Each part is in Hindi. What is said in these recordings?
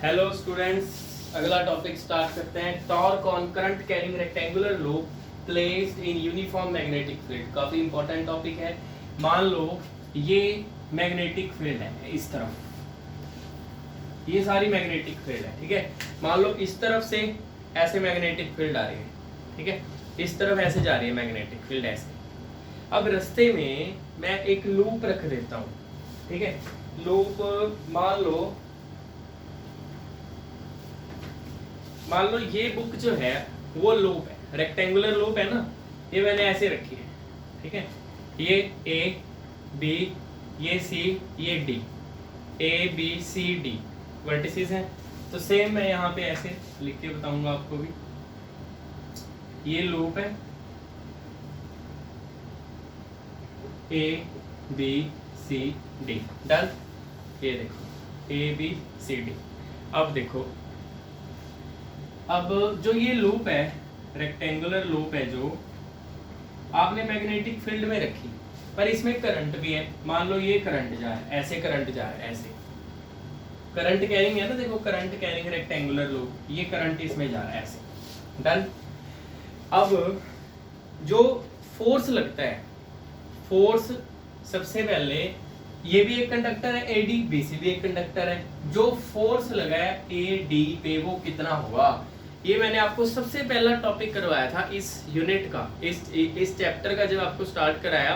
हेलो स्टूडेंट्स, अगला टॉपिक स्टार्ट करते हैं। Torque on current carrying rectangular loop placed in uniform magnetic field. काफी इंपॉर्टेंट टॉपिक है। मान लो ये मैग्नेटिक फील्ड है, इस तरफ ये सारी मैग्नेटिक फील्ड है, ठीक है। मान लो इस तरफ से ऐसे मैग्नेटिक फील्ड आ रही है, ठीक है। इस तरफ ऐसे जा रही है मैग्नेटिक फील्ड ऐसे। अब रास्ते में मैं एक लूप रख देता हूँ, ठीक है। लूप मान लो ये बुक जो है वो लूप है, रेक्टेंगुलर लूप है ना। ये मैंने ऐसे रखी है, ठीक है। ये ए बी, ये सी, ये D, A B C D vertices हैं। तो सेम मैं यहाँ पे ऐसे लिख के बताऊंगा आपको भी। ये लूप है A B C D, done. ये देखो ए बी सी डी। अब देखो, अब जो ये लूप है, रेक्टेंगुलर लूप है, जो आपने मैग्नेटिक फील्ड में रखी, पर इसमें करंट भी है। मान लो ये करंट जा रहा है, ऐसे करंट जा रहा है, ऐसे करंट कैरिंग है ना। देखो करंट कैरिंग रेक्टेंगुलर लूप, ये करंट इसमें जा रहा है ऐसे, डन। अब जो फोर्स लगता है, फोर्स सबसे पहले, ये भी एक कंडक्टर है एडी, बीसी भी एक कंडक्टर है। जो फोर्स लगा है एडी पे वो कितना होगा, ये मैंने आपको सबसे पहला टॉपिक करवाया था इस यूनिट का, इस चैप्टर का जब आपको स्टार्ट कराया।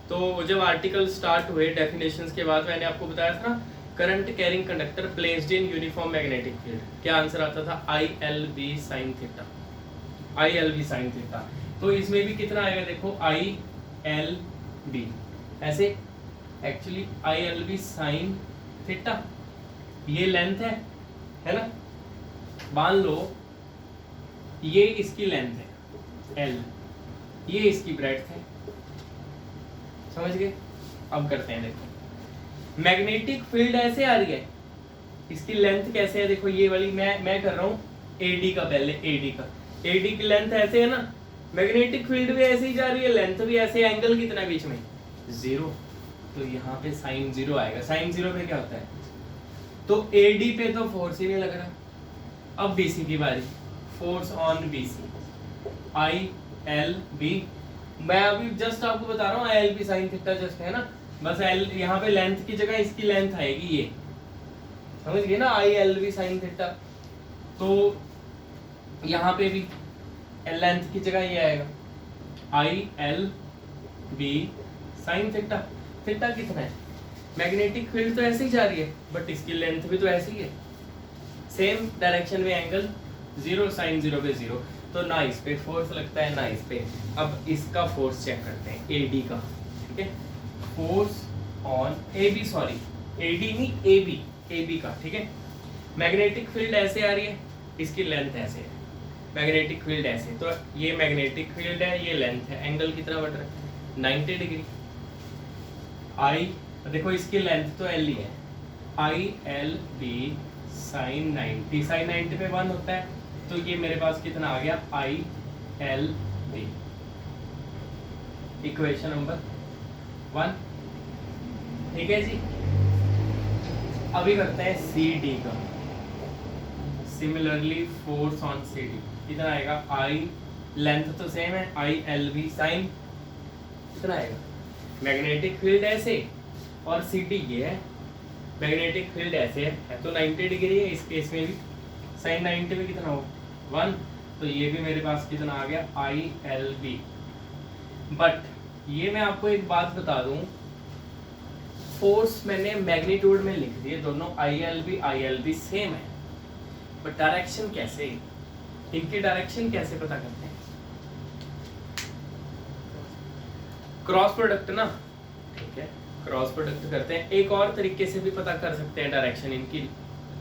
तो जब आर्टिकल स्टार्ट हुए डेफिनेशंस के बाद मैंने आपको बताया था ना, current carrying conductor placed in uniform magnetic field. क्या आंसर आता था? I L B sine theta, I L B sine theta. तो इसमें भी कितना आएगा देखो, आई एल बी ऐसे, actually I L B sine theta, ये लेंथ है ना। मान लो ये इसकी लेंथ है एल, ये इसकी ब्रेड्थ है, समझ गए। अब करते हैं, देखो मैग्नेटिक फील्ड ऐसे आ रही है, इसकी लेंथ कैसे है देखो। ये वाली मैं कर रहा हूँ एडी का, पहले एडी का, एडी की लेंथ ऐसे है ना। मैग्नेटिक फील्ड भी ऐसे ही जा रही है, लेंथ भी ऐसे। एंगल कितना है बीच में? 0। तो यहाँ पे साइन 0 आएगा। साइन 0 पे क्या होता है? तो एडी पे तो फोर्स ही नहीं लग रहा। अब बीसी की बारी, force on BC, I L B. मैं अभी जस्ट आपको बता रहा हूँ I L B sine theta just है ना। बस एल यहाँ पे लेंथ की जगह इसकी लेंथ आएगी, ये समझ गए ना, I L B sine theta. तो यहाँ पे भी लेंथ की जगह ये आएगा I L B sine theta. Theta कितना है? मैग्नेटिक फील्ड तो ऐसे ही जा रही है, बट इसकी लेंथ भी तो ऐसी ही है, सेम डायरेक्शन में एंगल 0, साइन 0 पे 0। तो ना इस पे फोर्स लगता है ना इस पे। अब इसका फोर्स चेक करते हैं, एडी का, ठीक है। Force on AB, sorry AD नहीं एबी, एबी का, ठीक है। मैग्नेटिक फील्ड ऐसे आ रही है, इसकी लेंथ ऐसे है, मैग्नेटिक फील्ड ऐसे। तो ये मैग्नेटिक फील्ड है, ये लेंथ है, एंगल कितना बढ़ रहा है? 90 डिग्री। आई देखो इसकी लेंथ तो एल ही है, I L B sine 90, sine 90 पे 1 होता है। तो ये मेरे पास कितना आ गया? I L B, equation number 1, ठीक है जी। अभी करते हैं सी डी का। Similarly force on C D कितना आएगा? आई लेंथ तो सेम है, आई एल बी साइन कितना आएगा? मैग्नेटिक फील्ड ऐसे और सी डी ये है, मैग्नेटिक फील्ड ऐसे है तो 90 डिग्री है। इस केस में भी साइन 90 में कितना हो? 1। तो ये भी मेरे पास कितना आ गया? I L B. बट ये मैं आपको एक बात बता दूं, फोर्स मैंने मैग्नीट्यूड में लिख दिए दोनों, आई एल बी सेम है, बट डायरेक्शन कैसे, इनकी डायरेक्शन कैसे पता करते हैं? क्रॉस प्रोडक्ट ना, ठीक है, क्रॉस प्रोडक्ट करते हैं। एक और तरीके से भी पता कर सकते हैं डायरेक्शन इनकी,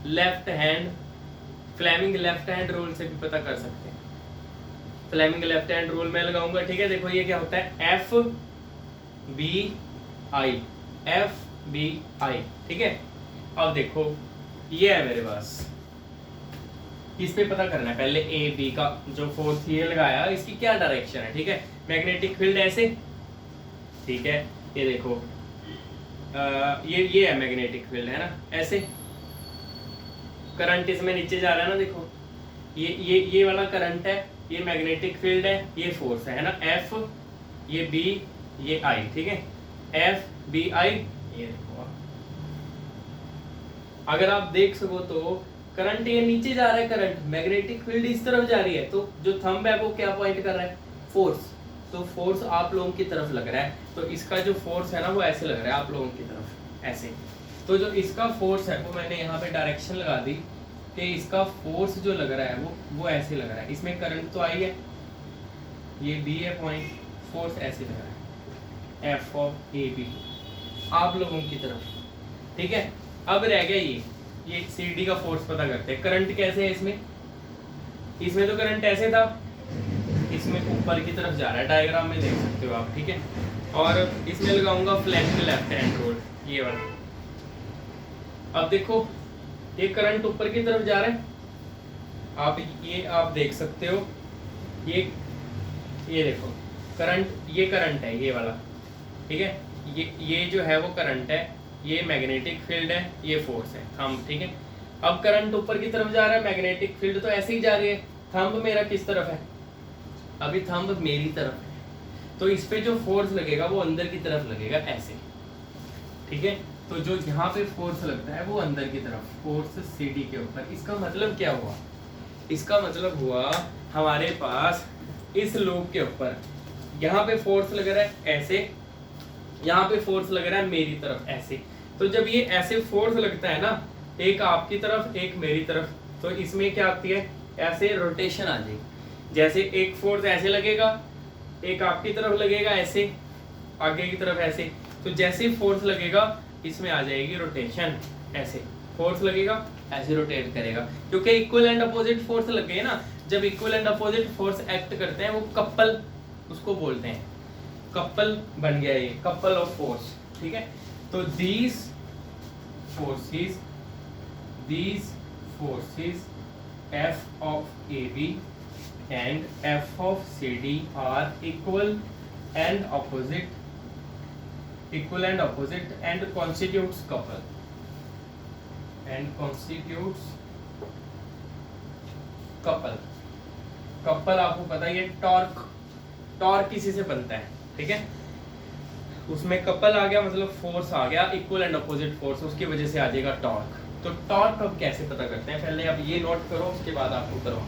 left hand, Fleming left hand rule से भी पता कर सकते हैं। फ्लेमिंग लेफ्ट हैंड रूल में लगाऊंगा, ठीक है। देखो ये क्या होता है? F B I, F B I, ठीक है। अब देखो ये है मेरे पास, इस पे पता करना है पहले ए बी का जो फोर्स ये लगाया, इसकी क्या डायरेक्शन है, ठीक है। मैग्नेटिक फील्ड ऐसे, ठीक है। ये देखो ये है मैग्नेटिक फील्ड है ना, ऐसे करंट इसमें नीचे जा रहा है ना, देखो ये वाला करंट है, ये मैग्नेटिक फील्ड है, ये फोर्स है ना, एफ, ये बी, ये आई, ठीक है, एफ बी आई। ये देखो अगर आप देख सको तो करंट ये नीचे जा रहा है, करंट मैग्नेटिक फील्ड इस तरफ जा रही है, तो जो थंब है वो क्या पॉइंट कर रहा है, फोर्स। तो फोर्स आप लोगों की तरफ लग रहा है, तो इसका जो फोर्स है ना वो ऐसे लग रहा है आप लोगों की तरफ, ऐसे। तो जो इसका फोर्स है वो मैंने यहाँ पे डायरेक्शन लगा दी कि इसका फोर्स जो लग रहा है वो ऐसे लग रहा है। इसमें करंट तो आई है, ये बी है पॉइंट, फोर्स ऐसे लग रहा है, एफ ऑफ ए बी आप लोगों की तरफ, ठीक है। अब रह गया ये सी डी का फोर्स पता करते हैं। करंट कैसे है इसमें तो करंट ऐसे था, इसमें ऊपर की तरफ जा रहा है, डायग्राम में देख सकते हो आप, ठीक है। और इसमें लगाऊंगा लेफ्ट हैंड रूल, ये वाला। अब देखो ये करंट ऊपर की तरफ जा रहा है, आप देख सकते हो, ये देखो करंट, ये करंट है ये वाला, ठीक है। ये जो है वो करंट है, ये मैग्नेटिक फील्ड है, ये फोर्स है, थंब, ठीक है। अब करंट ऊपर की तरफ जा रहा है, मैग्नेटिक फील्ड तो ऐसे ही जा रही है, थंब मेरा किस तरफ है, अभी थंब मेरी तरफ है, तो इस पे जो फोर्स लगेगा वो अंदर की तरफ लगेगा ऐसे, ठीक है। तो जो यहाँ पे फोर्स लगता है वो अंदर की तरफ, फोर्स CD के ऊपर। इसका मतलब क्या हुआ, इसका मतलब हुआ हमारे पास इस लूप के ऊपर यहाँ पे फोर्स लग रहा है ऐसे, यहाँ पे फोर्स लग रहा है मेरी तरफ ऐसे। तो जब ये ऐसे फोर्स लगता है ना, एक आपकी तरफ एक मेरी तरफ, तो इसमें क्या आती है, ऐसे रोटेशन आ जाएगी। जैसे एक फोर्स ऐसे लगेगा, एक आपकी तरफ लगेगा ऐसे, आगे की तरफ ऐसे, तो जैसे फोर्स लगेगा इसमें आ जाएगी रोटेशन, ऐसे फोर्स लगेगा ऐसे रोटेट करेगा, क्योंकि इक्वल एंड अपोजिट फोर्स लग गए ना। जब equal and opposite force act करते हैं वो कपल उसको बोलते हैं, कपल बन गया ये, कपल ऑफ फोर्स, ठीक है। तो these forces F of AB and F of CD are equal and opposite and constitutes couple couple आपको पता है, ये टॉर्क किसी से बनता है, ठीक है। उसमें कपल आ गया मतलब फोर्स आ गया, इक्वल एंड अपोजिट फोर्स, उसकी वजह से आ जाएगा टॉर्क। तो टॉर्क अब कैसे पता करते हैं, पहले आप ये नोट करो, उसके बाद आपको करो।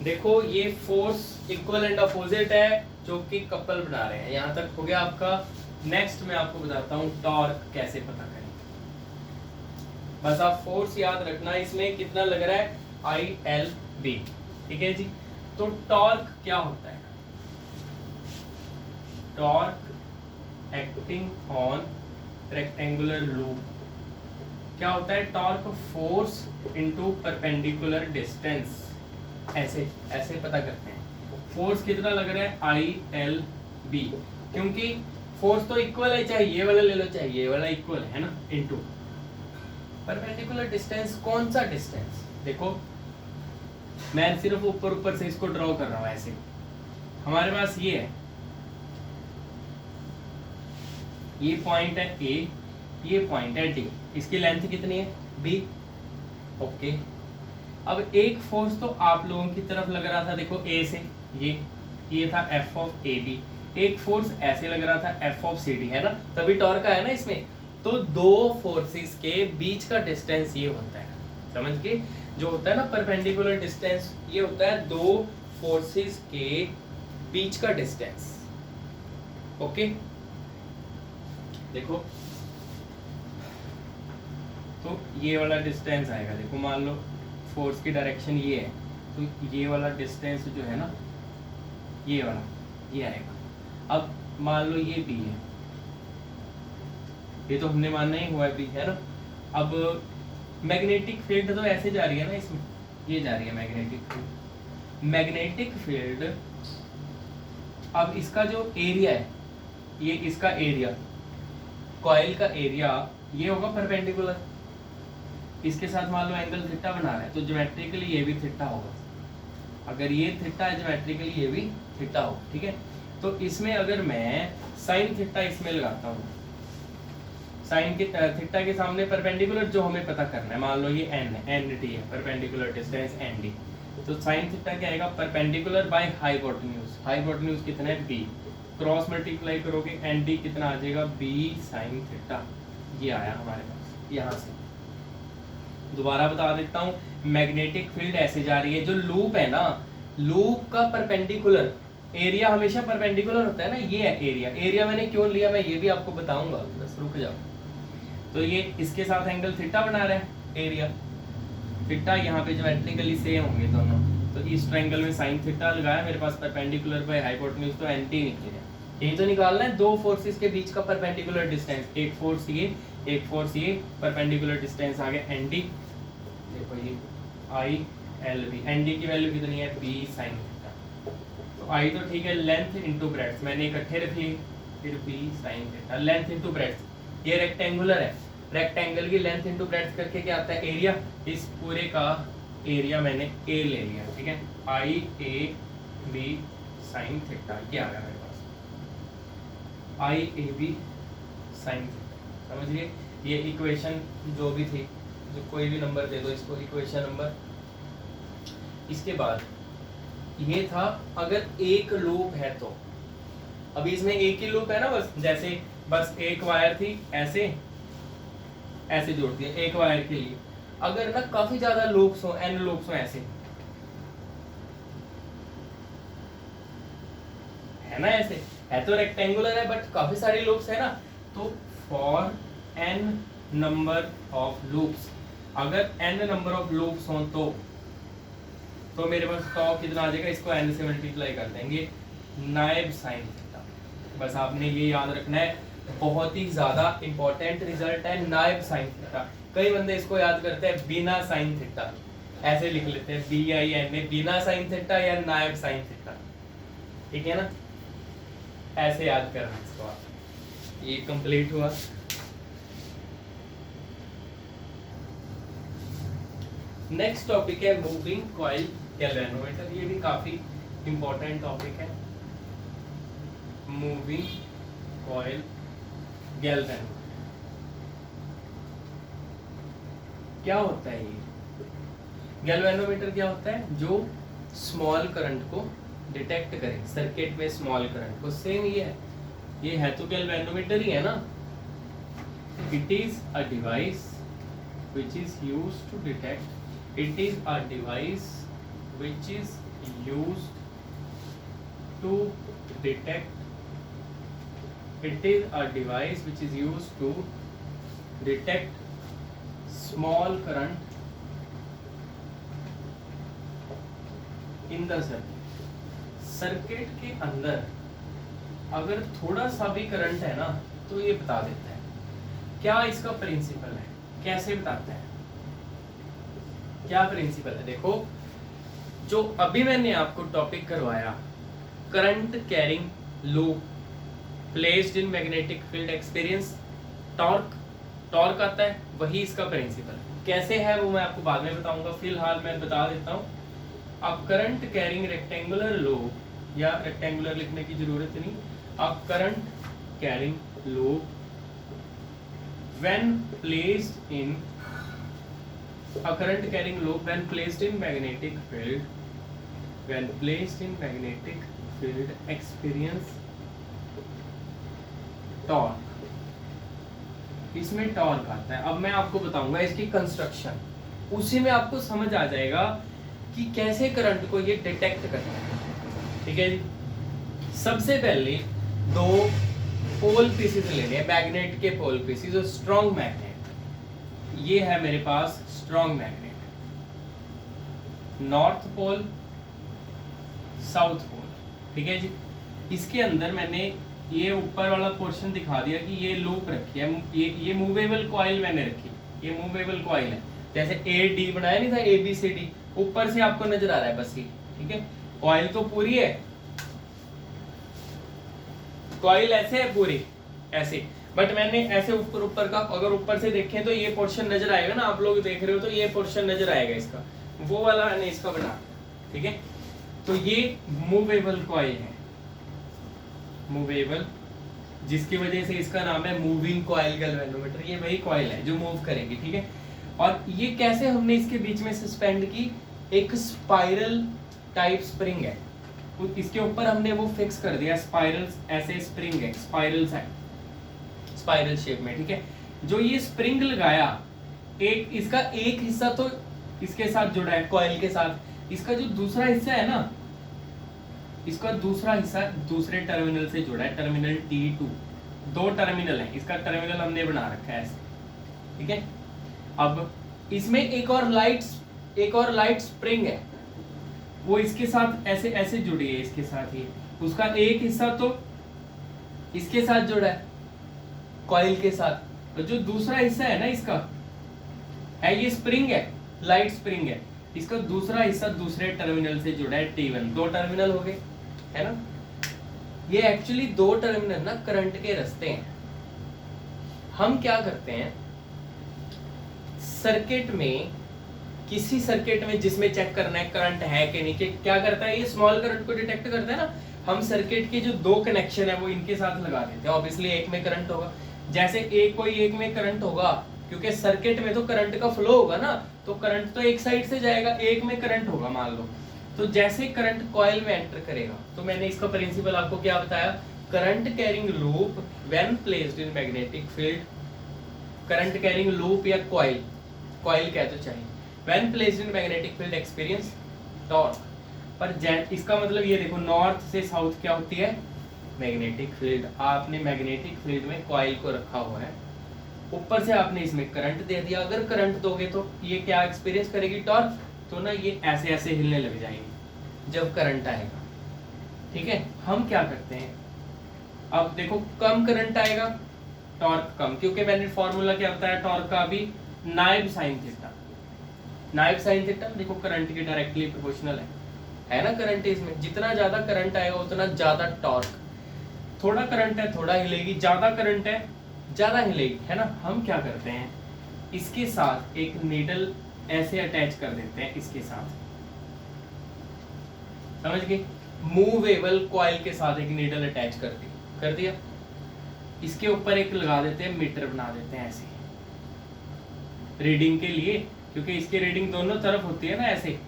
देखो ये फोर्स इक्वल एंड अपोजिट है जो कि कपल बना रहे हैं, यहाँ तक हो गया आपका। नेक्स्ट मैं आपको बताता हूँ टॉर्क कैसे पता करें। बस आप फोर्स याद रखना, इसमें कितना लग रहा है, ILB, ठीक है जी। तो टॉर्क क्या होता है, torque acting on rectangular loop क्या होता है, torque force into perpendicular distance, ऐसे पता करते हैं। फोर्स कितना लग रहा है, ILB, क्योंकि फोर्स तो इक्वल है, चाहे ये वाला ले लो चाहे ये वाला, इक्वल है ना, इनटू परपेंडिकुलर डिस्टेंस। कौन सा डिस्टेंस, देखो मैं सिर्फ ऊपर से इसको ड्रॉ कर रहा हूं ऐसे। हमारे पास ये है, ये पॉइंट है A, ये पॉइंट है D, इसकी लेंथ कितनी है B, ओके। अब एक फोर्स तो आप लोगों की तरफ लग रहा था, देखो A से, ये था F ऑफ AB, एक फोर्स ऐसे लग रहा था F ऑफ CD, है ना, तभी टॉर्क आया ना इसमें। तो दो फोर्सेस के बीच का डिस्टेंस ये होता है, समझ गए, जो होता है ना परपेंडिकुलर डिस्टेंस, ये होता है दो फोर्सेस के बीच का डिस्टेंस, ओके। देखो तो ये वाला डिस्टेंस आएगा, देखो मान लो फोर्स की डायरेक्शन ये है, तो ये वाला डिस्टेंस जो है ना, ये वाला ये आएगा। अब मान लो ये B है, ये तो हमने मानना ही हुआ है B, है ना। अब मैग्नेटिक फील्ड तो ऐसे जा रही है ना, इसमें ये जा रही है मैग्नेटिक फील्ड। अब इसका जो एरिया है, ये इसका एरिया, कॉइल का एरिया, ये होगा परपेंडिकुलर, इसके साथ मान लो एंगल थीटा बना रहा है, तो ज्योमेट्रिकली ये भी थीटा होगा। अगर ये थीटा है ज्योमेट्रिकली ये भी थीटा होगा, ठीक है। तो इसमें अगर मैं साइन थीटा इसमें लगाता हूँ, साइन के थीटा के सामने परपेंडिकुलर जो हमें पता करना है, मान लो ये एन है, एन डी है, परपेंडिकुलर डिस्टेंस एन डी, तो साइन थीटा क्या आएगा, परपेंडिकुलर बाय हाइपोटेन्यूज, हाइपोटेन्यूज कितना है बी, क्रॉस मल्टीप्लाई करोगे एन डी कितना आ जाएगा बी साइन थीटा, ये आया हमारे पास। यहाँ से दोबारा बता देता हूँ, मैग्नेटिक फील्ड ऐसे जा रही है, जो लूप है ना, लूप का परपेंडिकुलर एरिया हमेशा परपेंडिकुलर होता है ना, ये है एरिया, एरिया मैंने क्यों लिया मैं ये भी आपको बताऊंगा, बस रुक जाओ। तो ये इसके साथ एंगल थीटा बना रहा है एरिया, थीटा यहाँ पे ज्योमेट्रिकली सेम होंगे दोनों, तो इस ट्रायंगल में साइन थीटा लगाया, मेरे पास परपेंडिकुलर बाय हाइपोटेन्यूज तो एनटी निकलेगा। यही तो निकालना है दो फोर्सेस के बीच का परपेंडिकुलर डिस्टेंस, एक फोर्स ये, एक फोर्स ये, परपेंडिकुलर डिस्टेंस आ गया एनडी, देखो ये आई एल बी, एनडी की वैल्यू कितनी है बी साइन थीटा, तो आई तो ठीक है, लेंथ इनटू ब्रेड्थ मैंने इकट्ठे रख लिए, फिर B sine theta, length into breadth, ये रेक्टेंगुलर है, रेक्टेंगल की लेंथ इनटू ब्रेड्थ करके क्या आता है एरिया, इस पूरे का एरिया मैंने ए ले लिया, ठीक है, आई ए बी साइन थीटा, ये आ गया मेरे पास आई ए बी साइन थीटा, समझ लिए। ये इक्वेशन जो भी थी, जो कोई भी नंबर दे दो इसको, इक्वेशन नंबर। इसके बाद ये था अगर एक लूप है तो, अभी इसमें एक ही लूप है ना, बस जैसे बस एक वायर थी ऐसे ऐसे जोड़ती है एक वायर के लिए, अगर ना काफी ज्यादा लूप्स हो, एन लूप्स हो ऐसे, है ना, ऐसे है तो रेक्टेंगुलर है बट काफी सारे लूप्स है ना, तो for n number of loops, अगर एन नंबर ऑफ लूप्स हो तो मेरे पास टॉप कितना आ जाएगा, इसको एन से मल्टीप्लाई कर देंगे, नाइब साइन थीटा, बस आपने ये याद रखना है, बहुत ही ज्यादा इंपॉर्टेंट रिजल्ट है नाइब साइन थीटा। कई बंदे इसको याद करते हैं बिना साइन थीटा, ऐसे लिख लेते हैं बी आई एन ए, बिना साइन थीटा या नाइब साइन थीटा, ठीक है ना, ऐसे याद करना इसको आप। ये कंप्लीट हुआ। नेक्स्ट टॉपिक है मूविंग कॉइल गैल्वेनोमीटर, ये भी काफी इंपॉर्टेंट टॉपिक है, मूविंग कॉइल गैल्वेनोमीटर। क्या होता है ये गैल्वेनोमीटर, क्या होता है, जो स्मॉल करंट को डिटेक्ट करे, सर्किट में स्मॉल करंट को, सेम ये है तो गैल्वेनोमीटर ही है ना। It is a device which is used to detect, it is a device which is used to detect, it is a device which is used to detect small current in the circuit, circuit के अंदर अगर थोड़ा सा भी करंट है ना तो ये बता देता है। क्या इसका प्रिंसिपल है, कैसे बताता है, क्या प्रिंसिपल है, देखो जो अभी मैंने आपको टॉपिक करवाया, current carrying loop placed in magnetic field experience torque, torque आता है, वही इसका प्रिंसिपल है। कैसे है वो मैं आपको बाद में बताऊंगा, फिलहाल मैं बता देता हूँ। अब करंट कैरिंग रेक्टेंगुलर लूप, या रेक्टेंगुलर लिखने की जरूरत नहीं, अब current carrying loop when placed in a current carrying loop, when placed in magnetic field, when placed in magnetic field experience torque, इसमें टॉर्क आता है। अब मैं आपको बताऊंगा इसकी कंस्ट्रक्शन, उसी में आपको समझ आ जाएगा कि कैसे करंट को ये डिटेक्ट करना है, ठीक है जी। सबसे पहले दो पोल पीसेस लेने हैं, मैग्नेट के पोल पीसेस, जो स्ट्रॉन्ग मैग्नेट, ये है मेरे पास strong magnet, north pole south pole, ठीक है जी। इसके अंदर मैंने ये ऊपर वाला पोर्शन दिखा दिया कि ये लूप रखी है, ये मूवेबल कॉइल मैंने रखी, ये मूवेबल कॉइल है, जैसे ए डी बनाया नहीं था, ए बी सी डी, ऊपर से आपको नजर आ रहा है बस ये, ठीक है। कॉइल तो पूरी है, कॉइल ऐसे है पूरी ऐसे, बट मैंने ऐसे ऊपर ऊपर का, अगर ऊपर से देखें तो ये पोर्शन नजर आएगा ना, आप लोग देख रहे हो तो ये पोर्शन नजर आएगा इसका, वो वाला मैंने इसका बना, ठीक है। तो ये मूवेबल कॉइल है, मूवेबल जिसकी वजह से इसका नाम है मूविंग कॉइल गैल्वेनोमीटर। ये वही कॉइल है जो मूव करेगी, ठीक है। और ये कैसे हमने इसके बीच में सस्पेंड की, एक स्पाइरल टाइप स्प्रिंग है, इसके ऊपर हमने वो फिक्स कर दिया स्पाइरल, ऐसे स्प्रिंग है, स्पाइरल्स है, स्पाइरल शेप में, ठीक है। जो ये स्प्रिंग लगाया, एक इसका एक हिस्सा तो इसके साथ जुड़ा है कॉइल के साथ, इसका जो दूसरा हिस्सा है ना, इसका दूसरा हिस्सा दूसरे टर्मिनल से जुड़ा है, टर्मिनल T2। दो टर्मिनल है, इसका टर्मिनल हमने बना रखा है ऐसे, ठीक है। अब इसमें एक और लाइट स्प्रिंग है, वो इसके साथ ऐसे ऐसे जुड़ी है, इसके साथ ही उसका एक हिस्सा तो इसके साथ जुड़ा है कॉइल के साथ, तो जो दूसरा हिस्सा है ना इसका है, ये स्प्रिंग है, लाइट स्प्रिंग है, इसका दूसरा हिस्सा दूसरे टर्मिनल से जुड़ा है T1। दो टर्मिनल हो गए, है ना। ये एक्चुअली दो टर्मिनल ना करंट के रास्ते हैं। हम क्या करते हैं सर्किट में, किसी सर्किट में जिसमें चेक करना है करंट है कि नहीं, कि क्या करता है ये स्मॉल करंट को डिटेक्ट करता है ना, हम सर्किट के जो दो कनेक्शन है वो इनके साथ लगा देते हैं। ऑब्वियसली एक में करंट होगा, जैसे एक में करंट होगा, क्योंकि सर्किट में तो करंट का फ्लो होगा ना, तो करंट तो एक साइड से जाएगा, एक में करंट होगा मान लो। तो जैसे करंट कॉइल में एंटर करेगा, तो मैंने इसका प्रिंसिपल आपको क्या बताया, current carrying loop when placed in magnetic field, current carrying loop या कॉइल कह तो चाहिए, when placed in magnetic field experience torque. पर इसका मतलब ये देखो, नॉर्थ से साउथ क्या होती है, मैग्नेटिक फील्ड। आपने मैग्नेटिक फील्ड में कॉइल को रखा हुआ है, ऊपर से आपने इसमें करंट दे दिया, अगर करंट दोगे तो ये क्या एक्सपीरियंस करेगी, टॉर्क। तो ना ये ऐसे ऐसे हिलने लग जाएगी जब करंट आएगा, ठीक है। हम क्या करते हैं, अब देखो कम करंट आएगा टॉर्क कम, क्योंकि मैंने फॉर्मूला क्या बताया टॉर्क का अभी, नाइब sine theta. NIB sine theta देखो करंट के डायरेक्टली प्रोपोर्शनल है ना। करंट इसमें जितना ज्यादा करंट आएगा उतना ज्यादा टॉर्क, थोड़ा करंट है थोड़ा हिलेगी, ज्यादा करंट है ज्यादा हिलेगी, है ना। हम क्या करते हैं, इसके साथ एक नीडल ऐसे अटैच कर देते हैं, इसके साथ, समझ गए, मूवेबल कॉइल के साथ एक नीडल अटैच कर दिया, इसके ऊपर एक लगा देते हैं मीटर, बना देते हैं ऐसे रीडिंग के लिए, क्योंकि इसकी रीडिंग दोनों तरफ होती है ना ऐसे,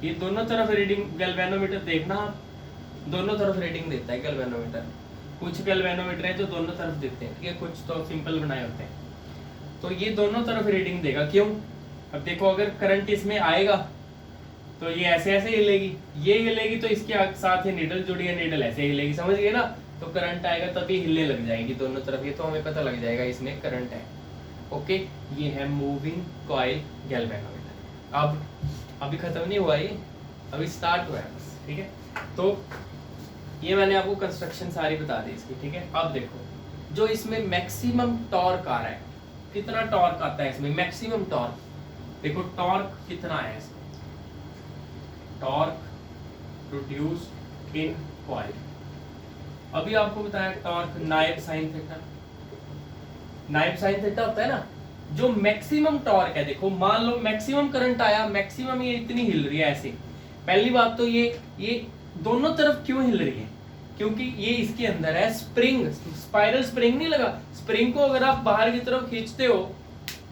ये दोनों तरफ रीडिंग, गैल्वेनोमीटर देखना आप, दोनों तरफ रीडिंग देता है गैल्वेनोमीटर। कुछ गैल्वेनोमीटर है जो दोनों तरफ देते हैं, ठीक है, कुछ तो सिंपल बनाए होते हैं, तो ये दोनों तरफ रीडिंग देगा। क्यों, अब देखो अगर करंट इसमें आएगा तो ये ऐसे ऐसे हिलेगी, ये हिलेगी तो इसके साथ ही नीडल जुड़ी है, नीडल ऐसे हिलेगी, समझ गए ना। तो करंट आएगा तभी हिलने लग जाएगी दोनों तरफ, ये तो हमें पता लग जाएगा इसमें करंट है। ओके, ये है मूविंग कॉइल गैल्वेनोमीटर। अब अभी खत्म नहीं हुआ ये, अभी स्टार्ट हुआ है बस, ठीक है। तो ये मैंने आपको कंस्ट्रक्शन सारी बता दी इसकी, ठीक है। अब देखो जो इसमें मैक्सिमम टॉर्क आ रहा है, कितना टॉर्क आता है इसमें मैक्सिमम टॉर्क, देखो टॉर्क कितना है इसमें, टॉर्क प्रोड्यूस्ड इन कॉइल। अभी आपको बताया torque NIB sine theta, NIB sine theta होता है ना, जो मैक्सिमम टॉर्क है। देखो मान लो मैक्सिमम करंट आया, मैक्सिमम ये इतनी हिल रही है ऐसे, पहली बात तो ये दोनों तरफ क्यों हिल रही है, क्योंकि ये इसके अंदर है स्प्रिंग, स्पाइरल स्प्रिंग नहीं लगा, स्प्रिंग को अगर आप बाहर की तरफ खींचते हो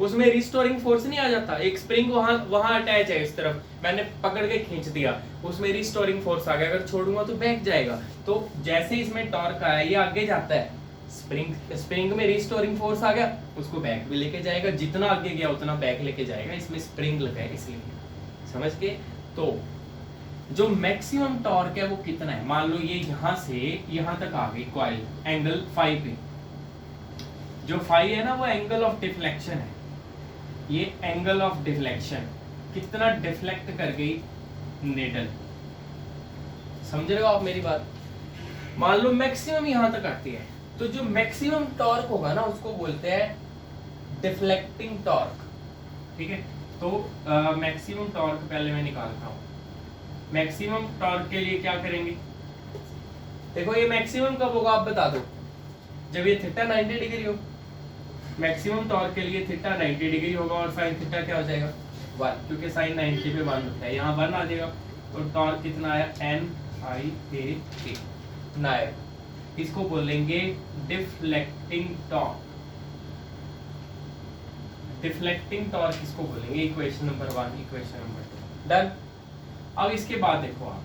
उसमें रिस्टोरिंग फोर्स नहीं आ जाता, एक स्प्रिंग वहां अटैच है इस तरफ, मैंने पकड़ के खींच दिया, उसमें रिस्टोरिंग फोर्स आ गया, अगर छोड़ूंगा तो बैक जाएगा। तो जैसे इसमें टॉर्क आया ये आगे जाता है, स्प्रिंग में रिस्टोरिंग फोर्स आ गया, उसको बैक भी लेके जाएगा, जितना आगे गया उतना बैक लेके जाएगा, इसमें स्प्रिंग लगा है इसलिए, समझ के। तो जो मैक्सिमम टॉर्क है वो कितना है, मान लो ये यहां से यहां तक आ गई कॉइल एंगल फाई पे, जो फाई है ना वो एंगल ऑफ डिफ्लेक्शन है, ये एंगल ऑफ डिफ्लेक्शन कितना डिफ्लेक्ट कर गई नीडल, समझ रहे हो आप मेरी बात। मान लो मैक्सिमम यहां तक आती है, तो जो मैक्सिमम टॉर्क होगा ना उसको बोलते हैं डिफ्लेक्टिंग टॉर्क, ठीक है। तो मैक्सिमम टॉर्क पहले मैं निकालता हूं, मैक्सिमम टॉर्क के लिए क्या करेंगे, देखो ये मैक्सिमम कब होगा आप बता दो, जब ये थीटा 90 डिग्री हो, मैक्सिमम टॉर्क के लिए थीटा 90 डिग्री होगा और साइन थीटा क्या हो जाएगा 1, क्योंकि साइन 90 पे 1 होता है, यहाँ 1 आ जाएगा, तो टॉर्क कितना आया NIA नाइब। इसको बोलेंगे डिफ्लेक्टिंग टॉर्क। डिफ्लेक्टिंग टॉर्क इसको बोलेंगे। Equation number 1, equation number 2 done. अब इसके बाद देखो आप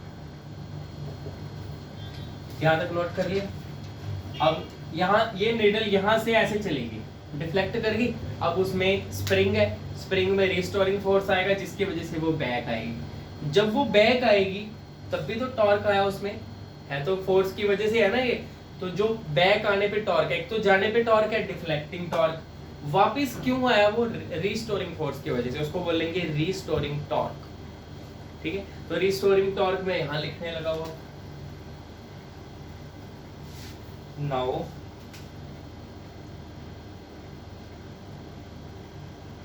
यहां तक नोट कर लिया। अब यहाँ ये नीडल यहाँ से ऐसे चलेगी, डिफ्लेक्ट करेगी। अब उसमें स्प्रिंग है, स्प्रिंग में रिस्टोरिंग फोर्स आएगा जिसकी वजह से वो बैक आएगी। जब वो बैक आएगी तब भी तो टॉर्क आया उसमें, है तो फोर्स की वजह से है ना ये। तो जो बैक आने पे टॉर्क है, एक तो जाने पे टॉर्क है डिफ्लेक्टिंग टॉर्क, वापस क्यों आया वो रिस्टोरिंग फोर्स की वजह से, उसको बोलेंगे रिस्टोरिंग टॉर्क। ठीक है, तो रिस्टोरिंग टॉर्क में यहां लिखने लगा हुआ।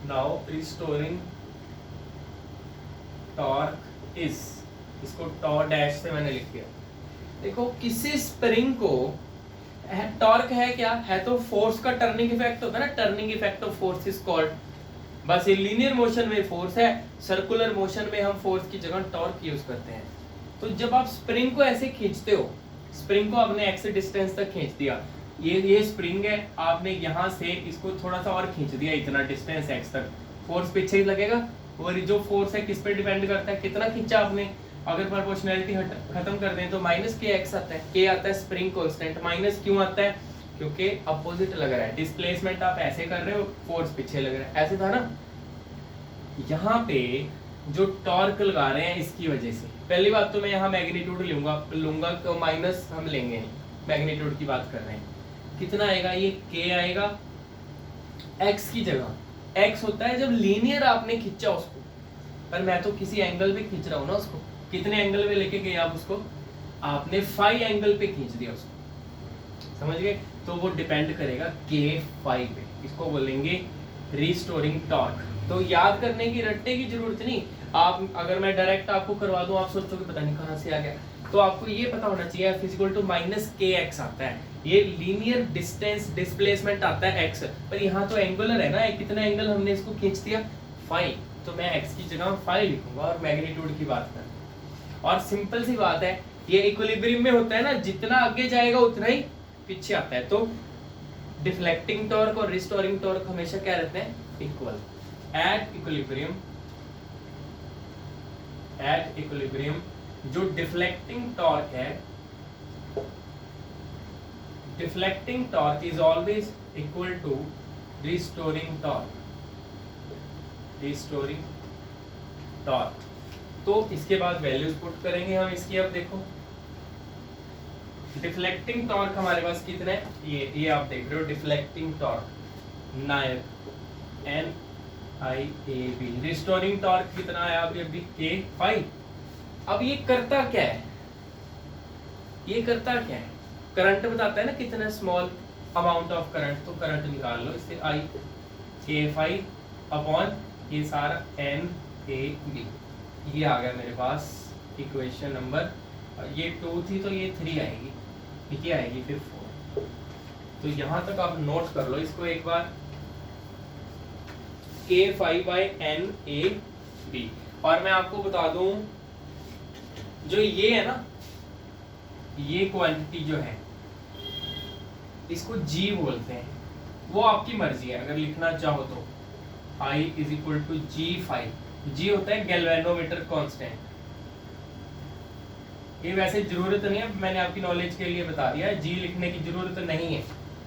नाउ रिस्टोरिंग टॉर्क इज, इसको टॉर डैश से मैंने लिख दिया। देखो किसी स्प्रिंग को टॉर्क है क्या, है तो फोर्स का टर्निंग इफेक्ट होता है ना, turning effect of force is called. बस ये लीनियर मोशन में फोर्स है, सर्कुलर मोशन में हम फोर्स की जगह टॉर्क यूज करते हैं। तो जब आप स्प्रिंग को ऐसे खींचते हो, स्प्रिंग को आपने एक्स डिस्टेंस तक खींच दिया, ये स्प्रिंग है, आपने यहाँ से इसको थोड़ा सा और खींच दिया इतना डिस्टेंस एक्स तक, फोर्स पीछे ही लगेगा। और जो फोर्स है किस पे डिपेंड करता है, कितना खींचा आपने। अगर प्रोपोर्शनैलिटी खत्म कर दें तो माइनस के एक्स आता है, के आता है स्प्रिंग कांस्टेंट, माइनस क्यों आता है, क्योंकि अपोजिट लग रहा है। डिस्प्लेसमेंट आप ऐसे कर रहे हो, फोर्स पीछे लग रहा है, ऐसे था ना। यहाँ पे जो टॉर्क लगा रहे हैं इसकी वजह से, पहली बात तो मैं यहाँ मैग्नीट्यूड लूंगा तो माइनस हम लेंगे नहीं, मैग्नीट्यूड की बात कर रहे हैं। कितना आएगा, ये के आएगा एक्स की जगह। एक्स होता है जब लीनियर आपने खींचा उसको, पर मैं तो किसी एंगल पे खींच रहा हूँ ना उसको। कितने एंगल पे लेके गए आप उसको, आपने फाई एंगल पे खींच दिया उसको, समझ गए। तो वो डिपेंड करेगा के फाई पे, इसको बोलेंगे रिस्टोरिंग टॉर्क। तो याद करने की, रटने की जरूरत नहीं। आप अगर मैं डायरेक्ट आपको करवा दूं, आप सोचोगे पता नहीं कहां से आ गया। तो आपको ये पता होना चाहिए फिजिकल टू माइनस के एक्स आता है, ये लीनियर डिस्टेंस डिस्प्लेसमेंट आता है एक्स, पर यहाँ तो एंगुलर है ना, कितना एंगल हमने इसको खींच दिया फाई, तो मैं एक्स की जगह फाई लिखूंगा और मैग्नीट्यूड की बात कर। और सिंपल सी बात है, ये इक्विलिब्रियम में होता है ना, जितना आगे जाएगा उतना ही पीछे आता है। तो डिफ्लेक्टिंग टॉर्क और रिस्टोरिंग टॉर्क हमेशा क्या रहते हैं, इक्वल। एट इक्विलिब्रियम जो डिफ्लेक्टिंग टॉर्क है, deflecting torque is always equal to restoring torque. तो इसके बाद वैल्यूज पुट करेंगे हम इसकी। अब देखो डिफ्लेक्टिंग टॉर्क हमारे पास कितना है, ये आप देख रहे हो deflecting torque NIB N I A B. Restoring torque कितना है अभी के फाई। अब ये करता क्या है, करंट बताता है ना कितना स्मॉल अमाउंट ऑफ करंट, तो करंट निकाल लो इससे, आई के फाई अपॉन ये सारा एन ए बी। ये आ गया मेरे पास इक्वेशन नंबर, ये 2 थी तो ये 3 आएगी, ठीक है, आएगी फिर 4। तो यहां तक आप नोट कर लो इसको एक बार, K phi by N A B. और मैं आपको बता दूं, जो ये है ना, ये क्वांटिटी जो है इसको जी बोलते हैं, वो आपकी मर्जी है अगर लिखना चाहो तो। I is equal to G phi, G होता है गैल्वेनोमीटर कांस्टेंट। ये वैसे जरूरत नहीं है, मैंने आपकी नॉलेज के लिए बता दिया है, जी लिखने की जरूरत नहीं है,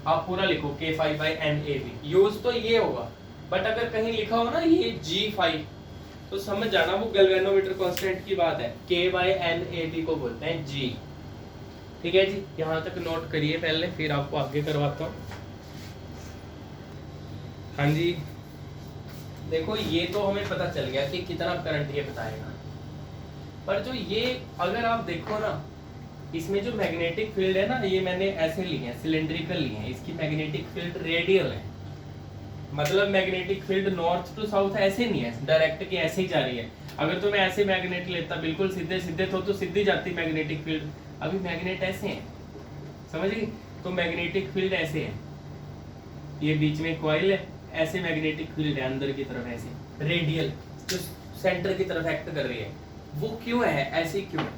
आप पूरा लिखो K phi by N A B. Use तो ये होगा, बट अगर कहीं लिखा हो ना ये जी फाई, तो समझ जाना वो गैल्वेनोमीटर कांस्टेंट की बात है। के बाई एन ए बी को बोलते हैं जी, ठीक है जी। यहाँ तक नोट करिए पहले, फिर आपको आगे करवाता हूँ। हाँ जी, देखो ये तो हमें पता चल गया कि कितना करंट ये बताएगा, पर जो ये अगर आप देखो ना, इसमें जो मैग्नेटिक फील्ड है ना, ये मैंने ऐसे लिए हैं, सिलेंड्रिकल लिए हैं, इसकी मैग्नेटिक फील्ड रेडियल है। मतलब magnetic field north to south ऐसे नहीं है डायरेक्ट कि ऐसे ही जा रही है। अगर तो मैं ऐसे मैग्नेट लेता बिल्कुल सीधे सीधे तो सीधी जाती मैग्नेटिक फील्ड, अभी मैग्नेट ऐसे हैं, समझ गए। तो मैग्नेटिक फील्ड ऐसे है, ये बीच में कॉइल है, ऐसे मैग्नेटिक फील्ड है अंदर की तरफ, ऐसे रेडियल जो सेंटर की तरफ एक्ट कर रही है। वो क्यों है, ऐसी क्यों है,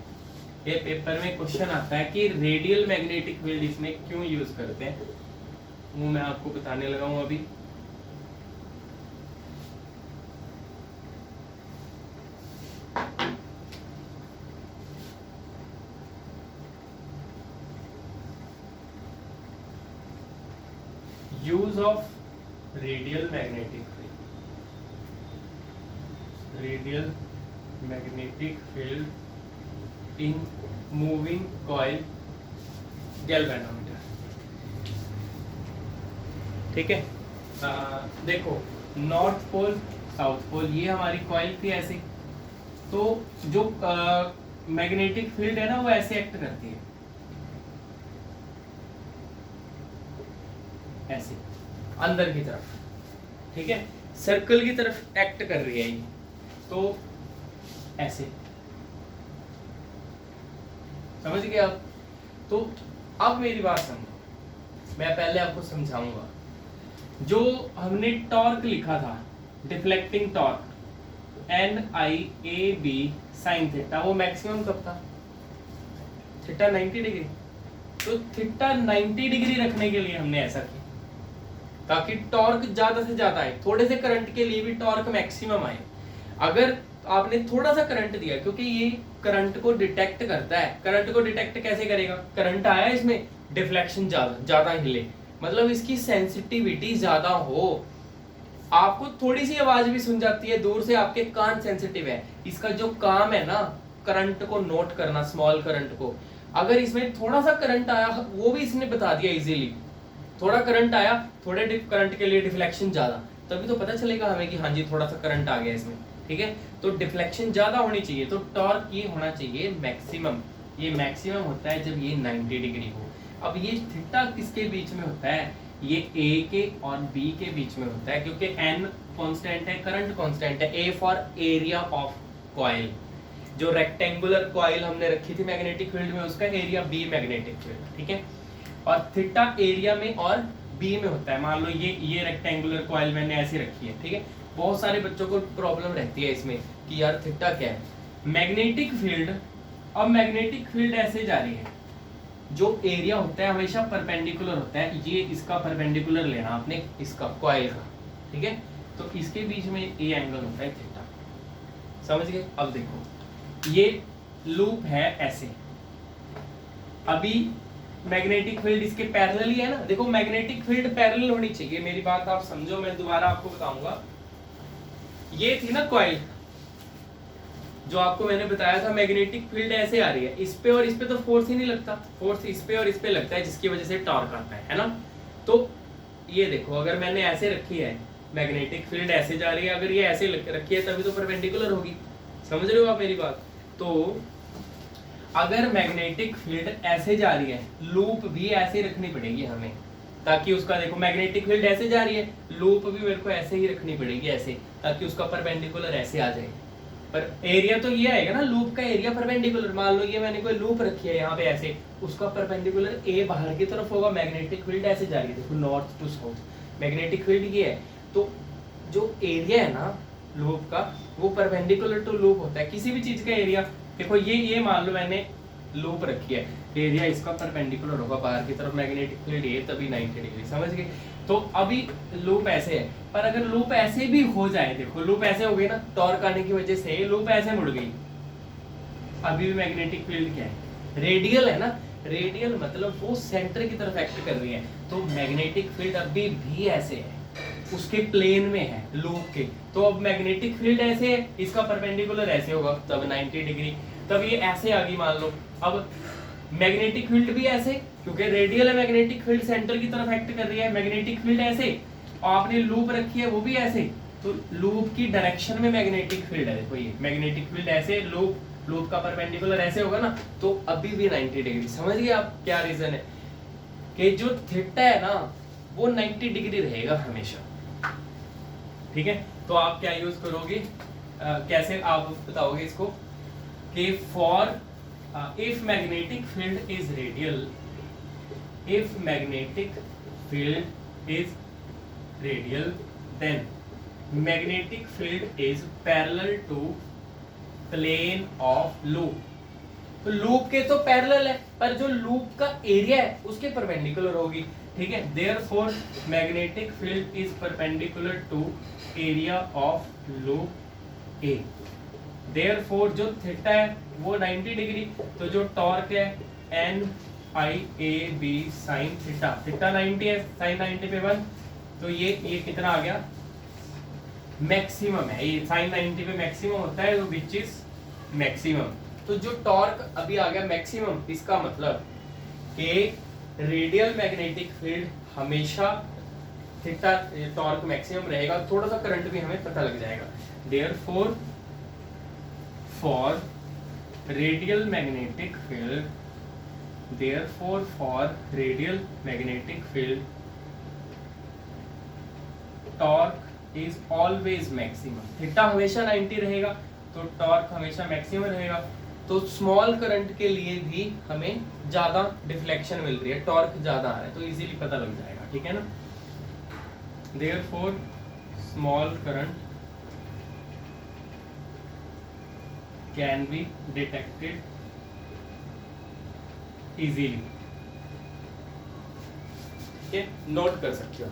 ये पेपर में क्वेश्चन आता है कि रेडियल मैग्नेटिक फील्ड इसमें क्यों यूज करते हैं, वो मैं आपको बताने लगा हूं अभी। Use of radial magnetic field, radial magnetic field in moving coil galvanometer. ठीक है, देखो नॉर्थ पोल साउथ पोल ये हमारी कॉइल थी ऐसे, तो जो मैग्नेटिक फील्ड है ना वो ऐसे एक्ट करती है, ऐसे अंदर की तरफ। ठीक है, सर्कल की तरफ एक्ट कर रही है ये, तो ऐसे, समझ गए आप। तो अब मेरी बात समझो, मैं पहले आपको समझाऊंगा। जो हमने टॉर्क लिखा था, deflecting torque NIAB sine theta, वो मैक्सिमम कब था? Theta 90 degree. तो थीटा 90 डिग्री रखने के लिए हमने ऐसा किया ताकि टॉर्क ज्यादा से ज्यादा आए, थोड़े से करंट के लिए भी टॉर्क मैक्सिमम आए। अगर आपने थोड़ा सा करंट दिया, क्योंकि ये करंट को डिटेक्ट करता है, करंट को डिटेक्ट कैसे करेगा? करंट आया इसमें, डिफ्लेक्शन ज्यादा हिले, मतलब इसकी सेंसिटिविटी ज्यादा हो, आपको थोड़ी सी आवाज भी सुन जाती है दूर से, आपके कान सेंसिटिव है। इसका जो काम है ना करंट को नोट करना, स्मॉल करंट को, अगर इसमें थोड़ा सा करंट आया वो भी इसने बता दिया इजीली, थोड़ा करंट आया, थोड़े करंट के लिए डिफ्लेक्शन ज्यादा, तभी तो पता चलेगा हमें कि हाँ जी थोड़ा सा करंट आ गया इसमें। ठीक है, तो डिफ्लेक्शन ज्यादा होनी चाहिए, तो टॉर्क ये होना चाहिए मैक्सिमम। ये मैक्सिमम होता है जब ये 90 डिग्री हो। अब ये थीटा किसके बीच में होता है? ये ए के और बी के बीच में होता है, क्योंकि एन कांस्टेंट है, करंट कांस्टेंट है, A for area of coil. जो रेक्टेंगुलर कॉइल हमने रखी थी मैग्नेटिक फील्ड में, उसका एरिया बी मैग्नेटिक फील्ड। ठीक है, और थीटा एरिया में और बी में होता है। मान लो ये रेक्टेंगुलर कॉइल मैंने ऐसे रखी है। ठीक है, बहुत सारे बच्चों को प्रॉब्लम रहती है इसमें कि यार थीटा क्या है। मैग्नेटिक फील्ड, अब मैग्नेटिक फील्ड ऐसे जा रही है, जो एरिया होता है हमेशा परपेंडिकुलर होता है, ये इसका परपेंडिकुलर लेना आपने, इसका कॉइल का। ठीक है, तो इसके बीच में ये एंगल होता है थीटा, समझ गए। अब देखो ये लूप है ऐसे, अभी मैग्नेटिक फील्ड इसके पैरेलल ही है ना। देखो मैग्नेटिक फील्ड पैरेलल होनी चाहिए, मेरी बात आप समझो, मैं दोबारा आपको बताऊंगा। ये थी ना कॉइल, जो आपको मैंने बताया था मैग्नेटिक फील्ड ऐसे आ रही है, इस पे और इस पे तो फोर्स ही नहीं लगता, फोर्स इस पे और इस पे लगता है, जिसकी वजह से टॉर्क आता है ना। तो ये देखो, अगर मैंने ऐसे रखी है मैग्नेटिक फील्ड ऐसे जा रही है, अगर ये ऐसे रखी है तभी तो परपेंडिकुलर होगी, समझ रहे हो आप मेरी बात। तो अगर मैग्नेटिक फील्ड ऐसे जा रही है, लूप भी ऐसे रखनी पड़ेगी हमें, ताकि उसका, देखो मैग्नेटिक फील्ड ऐसे जा रही है, लूप भी मेरे को ऐसे ही रखनी पड़ेगी ऐसे, ताकि उसका परपेंडिकुलर ऐसे आ जाए। पर एरिया तो ये आएगा ना, लूप का एरिया परपेंडिकुलर। मान लो ये मैंने कोई लूप रखी है यहाँ पे ऐसे, उसका परपेंडिकुलर ए बाहर की तरफ होगा, मैग्नेटिक फील्ड ऐसे जा रही है, देखो north to south magnetic field ये है। तो जो एरिया है ना लूप का, वो परपेंडिकुलर टू लूप होता है। किसी भी चीज का एरिया, देखो ये मान लो मैंने लूप रखी है, एरिया इसका परपेंडिकुलर होगा बाहर की तरफ, मैग्नेटिक फील्ड ये, तभी 90 डिग्री, समझ गए। तो अभी लूप ऐसे है, पर अगर लूप ऐसे भी हो जाए, देखो लूप ऐसे हो गई ना, टॉर्क आने की वजह से लूप ऐसे मुड़ गई, अभी भी मैग्नेटिक फील्ड क्या है? रेडियल है ना। रेडियल मतलब वो सेंटर की तरफ एक्ट कर रही है, तो मैग्नेटिक फील्ड अभी भी ऐसे है, उसके प्लेन में है लूप के। तो अब मैग्नेटिक फील्ड ऐसे है, इसका परपेंडिकुलर ऐसे होगा, तब 90 डिग्री, तब ये ऐसे आ गई मान लो। अब मैग्नेटिक फील्ड भी ऐसे, क्योंकि रेडियल है, मैग्नेटिक फील्ड सेंटर की तरफ एक्ट कर रही है, मैग्नेटिक फील्ड ऐसे, और आपने लूप रखी है वो भी ऐसे, तो लूप की डायरेक्शन में मैग्नेटिक फील्ड है। देखो ये मैग्नेटिक फील्ड ऐसे, लूप का परपेंडिकुलर ऐसे होगा ना, तो अभी भी 90 डिग्री। समझ गए आप क्या रीजन है? कि जो थीटा है ना वो 90 डिग्री रहेगा हमेशा। ठीक है, तो आप क्या यूज करोगे, कैसे आप बताओगे इसको कि for if magnetic field is radial, if magnetic field is radial, then magnetic field is parallel to plane of loop, तो लूप के तो पैरेलल है, पर जो लूप का एरिया है उसके परपेंडिकुलर होगी, ठीक है। Therefore magnetic field is perpendicular to area of loop A. Therefore जो थीटा है वो 90 डिग्री, तो जो टॉर्क है N I A B sine theta, theta 90 है, साइन 90 पे 1, तो ये कितना आ गया, मैक्सिमम है। ये साइन 90 पे मैक्सिमम होता है, विच इज मैक्सिमम। तो जो टॉर्क अभी आ गया मैक्सिमम, इसका मतलब कि रेडियल मैग्नेटिक फील्ड हमेशा थीटा टॉर्क मैक्सिमम रहेगा। थोड़ा सा करंट भी हमें पता लग जाएगा। Therefore for radial magnetic field, therefore for radial magnetic field torque is always maximum. Theta हमेशा 90 रहेगा, तो टॉर्क हमेशा मैक्सिमम रहेगा। तो स्मॉल करंट के लिए भी हमें ज्यादा डिफ्लेक्शन मिल रही है, टॉर्क ज्यादा आ रहा है, तो इजीली पता लग जाएगा, ठीक है ना। Therefore small current can be detected easily, ठीक है, नोट कर सकते हो।